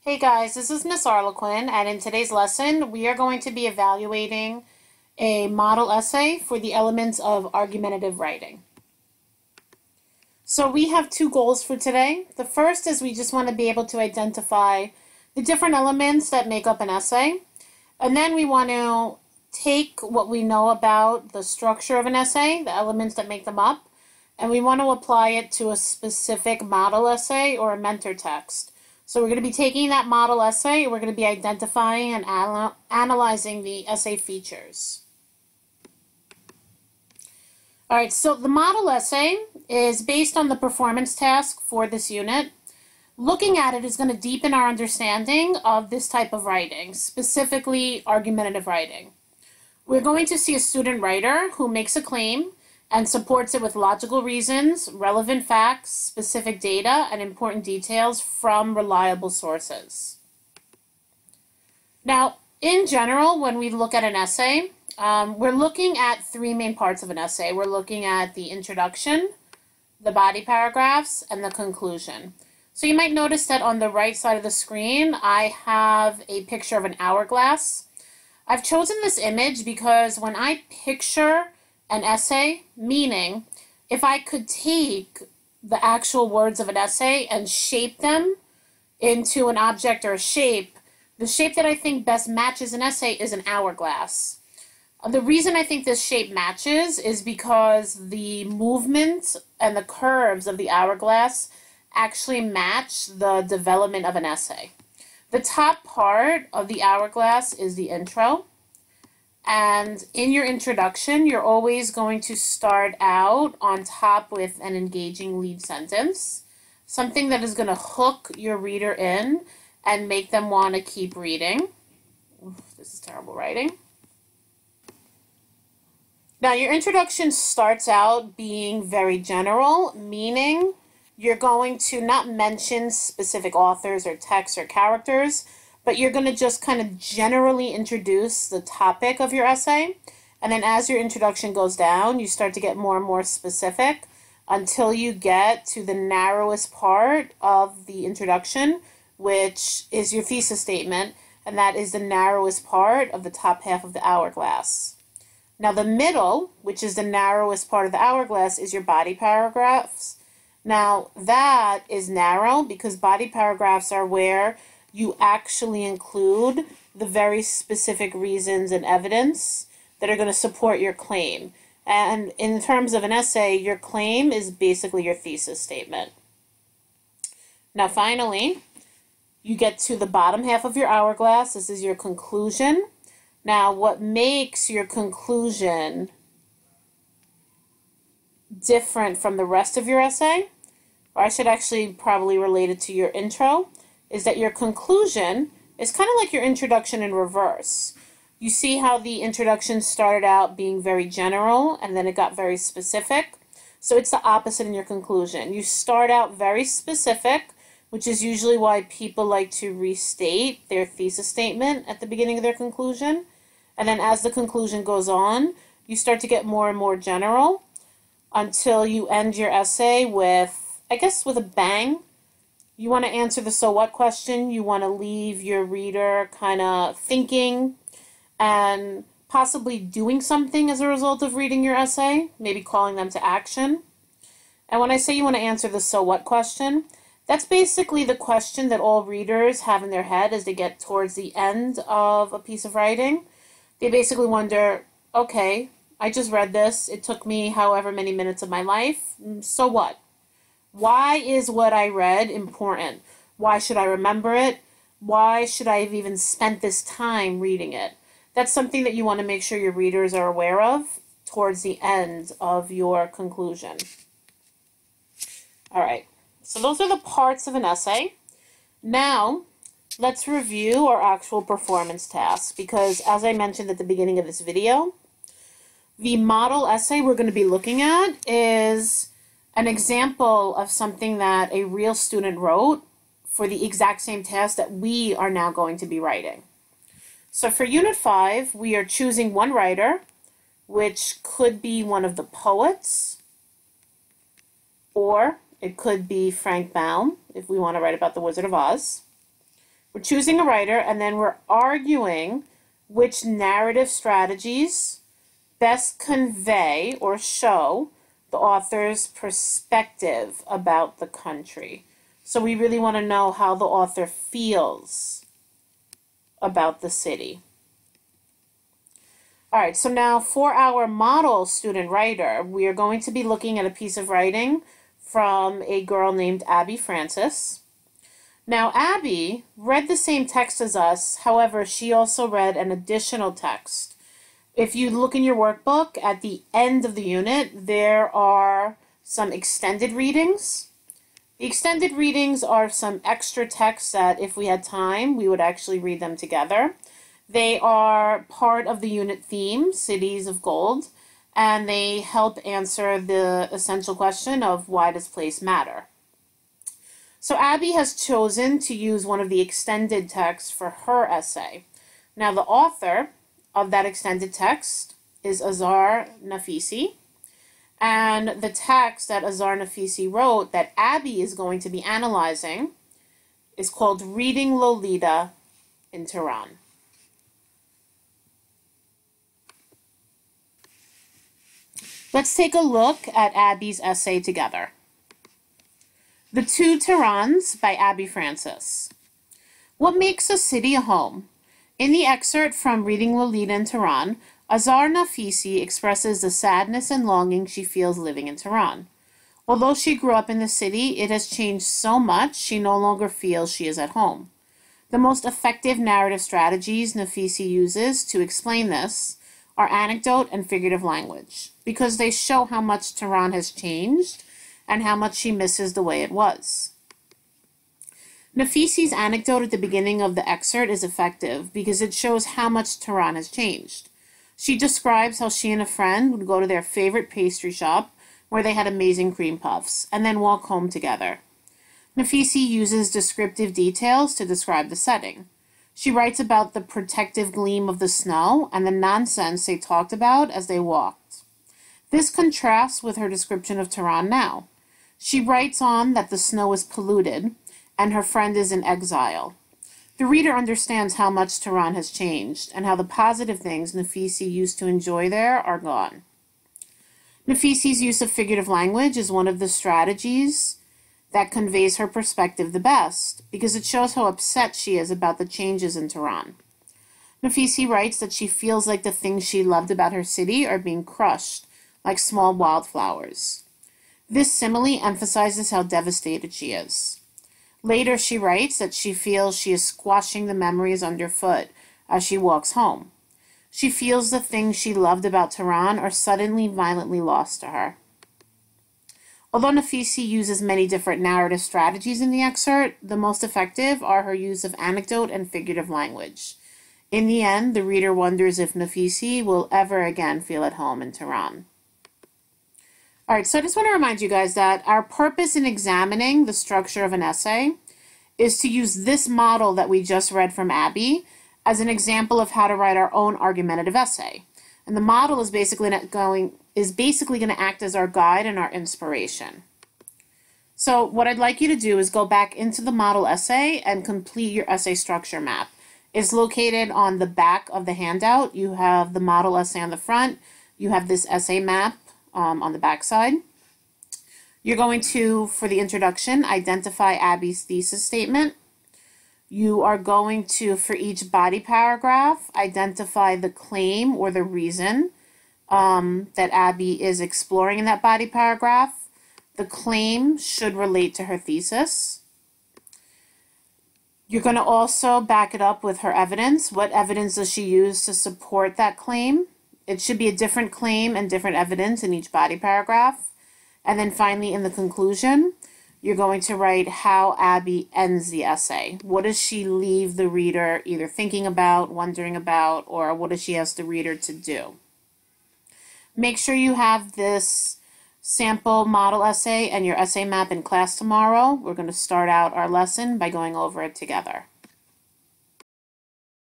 Hey guys, this is Miss Arlequin, and in today's lesson, we are going to be evaluating a model essay for the elements of argumentative writing. So we have two goals for today. The first is we just want to be able to identify the different elements that make up an essay, and then we want to take what we know about the structure of an essay, the elements that make them up, and we want to apply it to a specific model essay or a mentor text. So we're going to be taking that model essay, we're going to be identifying and analyzing the essay features. All right, so the model essay is based on the performance task for this unit. Looking at it is going to deepen our understanding of this type of writing, specifically argumentative writing. We're going to see a student writer who makes a claim and supports it with logical reasons, relevant facts, specific data, and important details from reliable sources. Now, in general, when we look at an essay, we're looking at three main parts of an essay. We're looking at the introduction, the body paragraphs, and the conclusion. So you might notice that on the right side of the screen, I have a picture of an hourglass. I've chosen this image because when I picture an essay, meaning if I could take the actual words of an essay and shape them into an object or a shape, the shape that I think best matches an essay is an hourglass. The reason I think this shape matches is because the movement and the curves of the hourglass actually match the development of an essay. The top part of the hourglass is the intro. And in your introduction, you're always going to start out on top with an engaging lead sentence, something that is going to hook your reader in and make them want to keep reading. Oof, this is terrible writing. Now, your introduction starts out being very general, meaning you're going to not mention specific authors or texts or characters, but you're going to just kind of generally introduce the topic of your essay. And then as your introduction goes down, you start to get more and more specific until you get to the narrowest part of the introduction, which is your thesis statement, and that is the narrowest part of the top half of the hourglass. Now the middle, which is the narrowest part of the hourglass, is your body paragraphs. Now that is narrow because body paragraphs are where you actually include the very specific reasons and evidence that are going to support your claim. And in terms of an essay, your claim is basically your thesis statement. Now finally, you get to the bottom half of your hourglass. This is your conclusion. Now what makes your conclusion different from the rest of your essay, or I should actually probably relate it to your intro, is that your conclusion is kind of like your introduction in reverse. You see how the introduction started out being very general and then it got very specific? So it's the opposite in your conclusion. You start out very specific, which is usually why people like to restate their thesis statement at the beginning of their conclusion. And then as the conclusion goes on, you start to get more and more general until you end your essay with, I guess, with a bang. You want to answer the so what question. You want to leave your reader kind of thinking and possibly doing something as a result of reading your essay, maybe calling them to action. And when I say you want to answer the so what question, that's basically the question that all readers have in their head as they get towards the end of a piece of writing. They basically wonder, okay, I just read this. It took me however many minutes of my life. So what? Why is what I read important? Why should I remember it? Why should I have even spent this time reading it? That's something that you want to make sure your readers are aware of towards the end of your conclusion. All right, so those are the parts of an essay. Now, let's review our actual performance tasks because, as I mentioned at the beginning of this video, the model essay we're going to be looking at is an example of something that a real student wrote for the exact same task that we are now going to be writing. So for Unit 5, we are choosing one writer, which could be one of the poets, or it could be Frank Baum, if we want to write about the Wizard of Oz. We're choosing a writer, and then we're arguing which narrative strategies best convey or show the author's perspective about the country. So we really want to know how the author feels about the city. All right, so now for our model student writer, we are going to be looking at a piece of writing from a girl named Abby Francis. Now, Abby read the same text as us, however, she also read an additional text. If you look in your workbook, at the end of the unit, there are some extended readings. The extended readings are some extra texts that, if we had time, we would actually read them together. They are part of the unit theme, Cities of Gold, and they help answer the essential question of why does place matter? So Abby has chosen to use one of the extended texts for her essay. Now the author of that extended text is Azar Nafisi, and the text that Azar Nafisi wrote that Abby is going to be analyzing is called Reading Lolita in Tehran. Let's take a look at Abby's essay together. The Two Tehrans by Abby Francis. What makes a city a home? In the excerpt from Reading Lolita in Tehran, Azar Nafisi expresses the sadness and longing she feels living in Tehran. Although she grew up in the city, it has changed so much she no longer feels she is at home. The most effective narrative strategies Nafisi uses to explain this are anecdote and figurative language, because they show how much Tehran has changed and how much she misses the way it was. Nafisi's anecdote at the beginning of the excerpt is effective because it shows how much Tehran has changed. She describes how she and a friend would go to their favorite pastry shop where they had amazing cream puffs and then walk home together. Nafisi uses descriptive details to describe the setting. She writes about the protective gleam of the snow and the nonsense they talked about as they walked. This contrasts with her description of Tehran now. She writes on that the snow is polluted and her friend is in exile. The reader understands how much Tehran has changed and how the positive things Nafisi used to enjoy there are gone. Nafisi's use of figurative language is one of the strategies that conveys her perspective the best because it shows how upset she is about the changes in Tehran. Nafisi writes that she feels like the things she loved about her city are being crushed like small wildflowers. This simile emphasizes how devastated she is. Later, she writes that she feels she is squashing the memories underfoot as she walks home. She feels the things she loved about Tehran are suddenly violently lost to her. Although Nafisi uses many different narrative strategies in the excerpt, the most effective are her use of anecdote and figurative language. In the end, the reader wonders if Nafisi will ever again feel at home in Tehran. All right, so I just want to remind you guys that our purpose in examining the structure of an essay is to use this model that we just read from Abby as an example of how to write our own argumentative essay. And the model is basically going to act as our guide and our inspiration. So what I'd like you to do is go back into the model essay and complete your essay structure map. It's located on the back of the handout. You have the model essay on the front. You have this essay map on the back side. You're going to, for the introduction, identify Abby's thesis statement. You are going to, for each body paragraph, identify the claim or the reason that Abby is exploring in that body paragraph. The claim should relate to her thesis. You're going to also back it up with her evidence. What evidence does she use to support that claim? It should be a different claim and different evidence in each body paragraph. And then finally, in the conclusion, you're going to write how Abby ends the essay. What does she leave the reader either thinking about, wondering about, or what does she ask the reader to do? Make sure you have this sample model essay and your essay map in class tomorrow. We're going to start out our lesson by going over it together.